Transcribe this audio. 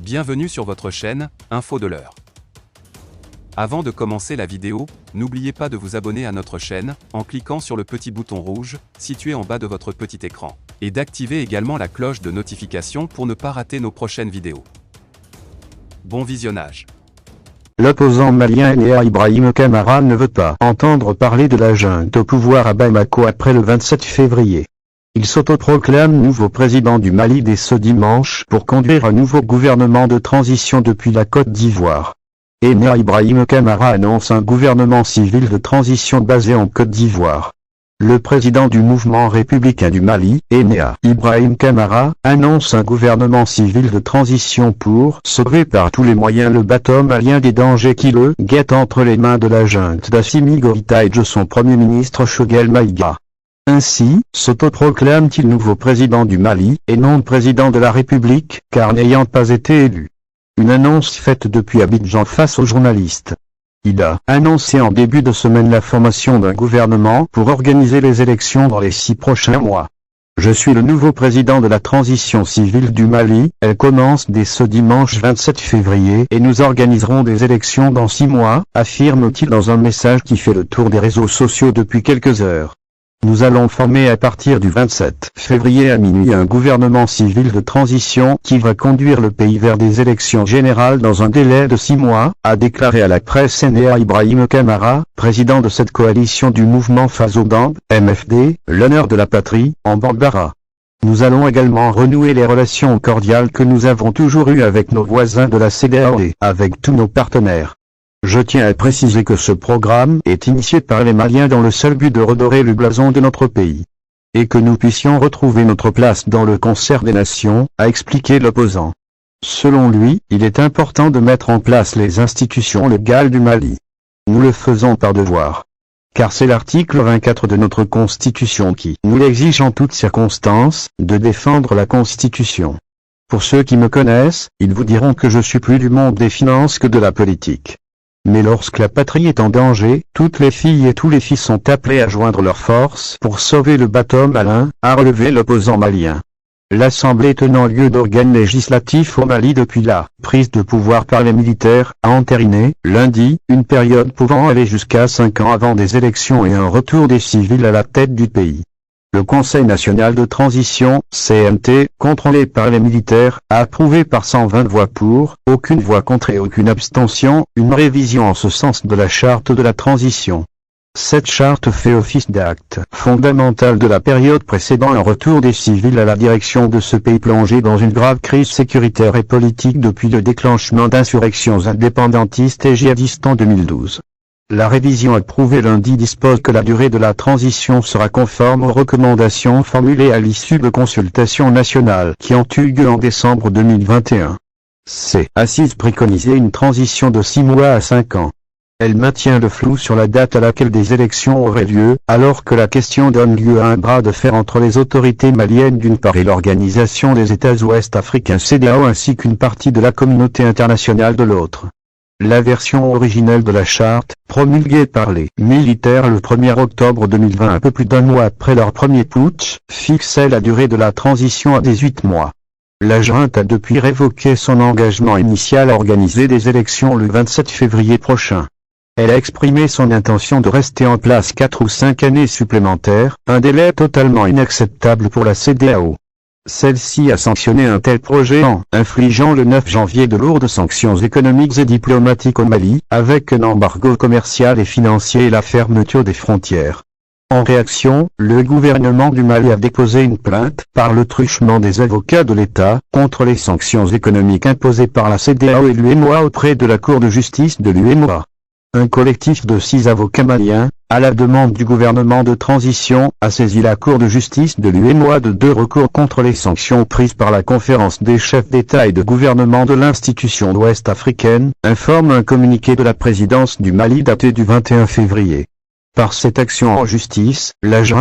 Bienvenue sur votre chaîne, Info de l'heure. Avant de commencer la vidéo, n'oubliez pas de vous abonner à notre chaîne, en cliquant sur le petit bouton rouge, situé en bas de votre petit écran, et d'activer également la cloche de notification pour ne pas rater nos prochaines vidéos. Bon visionnage. L'opposant malien Enea Ibrahim Kamara ne veut pas entendre parler de la junte au pouvoir à Bamako après le 27 février. Il s'autoproclame nouveau président du Mali dès ce dimanche pour conduire un nouveau gouvernement de transition depuis la Côte d'Ivoire. Enea Ibrahim Kamara annonce un gouvernement civil de transition basé en Côte d'Ivoire. Le président du mouvement républicain du Mali, Enea Ibrahim Kamara, annonce un gouvernement civil de transition pour sauver par tous les moyens le bateau malien des dangers qui le guettent entre les mains de la junte d'Assimi Goïta et de son premier ministre Choguel Maïga. Ainsi, s'autoproclame-t-il nouveau président du Mali, et non président de la République, car n'ayant pas été élu. Une annonce faite depuis Abidjan face aux journalistes. Il a annoncé en début de semaine la formation d'un gouvernement pour organiser les élections dans les 6 prochains mois. Je suis le nouveau président de la transition civile du Mali, elle commence dès ce dimanche 27 février et nous organiserons des élections dans 6 mois, affirme-t-il dans un message qui fait le tour des réseaux sociaux depuis quelques heures. Nous allons former à partir du 27 février à minuit un gouvernement civil de transition qui va conduire le pays vers des élections générales dans un délai de 6 mois, a déclaré à la presse Enea Ibrahim Kamara, président de cette coalition du mouvement Fazodamb, MFD, l'honneur de la patrie, en Bambara. Nous allons également renouer les relations cordiales que nous avons toujours eues avec nos voisins de la CEDEAO et avec tous nos partenaires. Je tiens à préciser que ce programme est initié par les Maliens dans le seul but de redorer le blason de notre pays. Et que nous puissions retrouver notre place dans le concert des nations, a expliqué l'opposant. Selon lui, il est important de mettre en place les institutions légales du Mali. Nous le faisons par devoir. Car c'est l'article 24 de notre Constitution qui nous l'exige en toutes circonstances, de défendre la Constitution. Pour ceux qui me connaissent, ils vous diront que je suis plus du monde des finances que de la politique. Mais lorsque la patrie est en danger, toutes les filles et tous les fils sont appelés à joindre leurs forces pour sauver le bateau malin, a relevé l'opposant malien. L'Assemblée tenant lieu d'organe législatif au Mali depuis la prise de pouvoir par les militaires, a entériné, lundi, une période pouvant aller jusqu'à 5 ans avant des élections et un retour des civils à la tête du pays. Le Conseil national de transition, CNT, contrôlé par les militaires, a approuvé par 120 voix pour, aucune voix contre et aucune abstention, une révision en ce sens de la charte de la transition. Cette charte fait office d'acte fondamental de la période précédant un retour des civils à la direction de ce pays plongé dans une grave crise sécuritaire et politique depuis le déclenchement d'insurrections indépendantistes et djihadistes en 2012. La révision approuvée lundi dispose que la durée de la transition sera conforme aux recommandations formulées à l'issue de consultations nationales qui ont eu lieu en décembre 2021. C'est assise préconisé une transition de 6 mois à 5 ans. Elle maintient le flou sur la date à laquelle des élections auraient lieu, alors que la question donne lieu à un bras de fer entre les autorités maliennes d'une part et l'Organisation des États ouest africains CEDEAO ainsi qu'une partie de la communauté internationale de l'autre. La version originelle de la charte, promulguée par les militaires le 1er octobre 2020 un peu plus d'un mois après leur premier putsch, fixait la durée de la transition à 18 mois. La junte a depuis révoqué son engagement initial à organiser des élections le 27 février prochain. Elle a exprimé son intention de rester en place 4 ou 5 années supplémentaires, un délai totalement inacceptable pour la CEDEAO. Celle-ci a sanctionné un tel projet en infligeant le 9 janvier de lourdes sanctions économiques et diplomatiques au Mali, avec un embargo commercial et financier et la fermeture des frontières. En réaction, le gouvernement du Mali a déposé une plainte, par le truchement des avocats de l'État, contre les sanctions économiques imposées par la CEDEAO et l'UEMOA auprès de la Cour de justice de l'UEMOA. Un collectif de 6 avocats maliens, à la demande du gouvernement de transition, a saisi la Cour de justice de l'UEMOA de 2 recours contre les sanctions prises par la conférence des chefs d'État et de gouvernement de l'institution ouest africaine, informe un communiqué de la présidence du Mali daté du 21 février. Par cette action en justice, la junte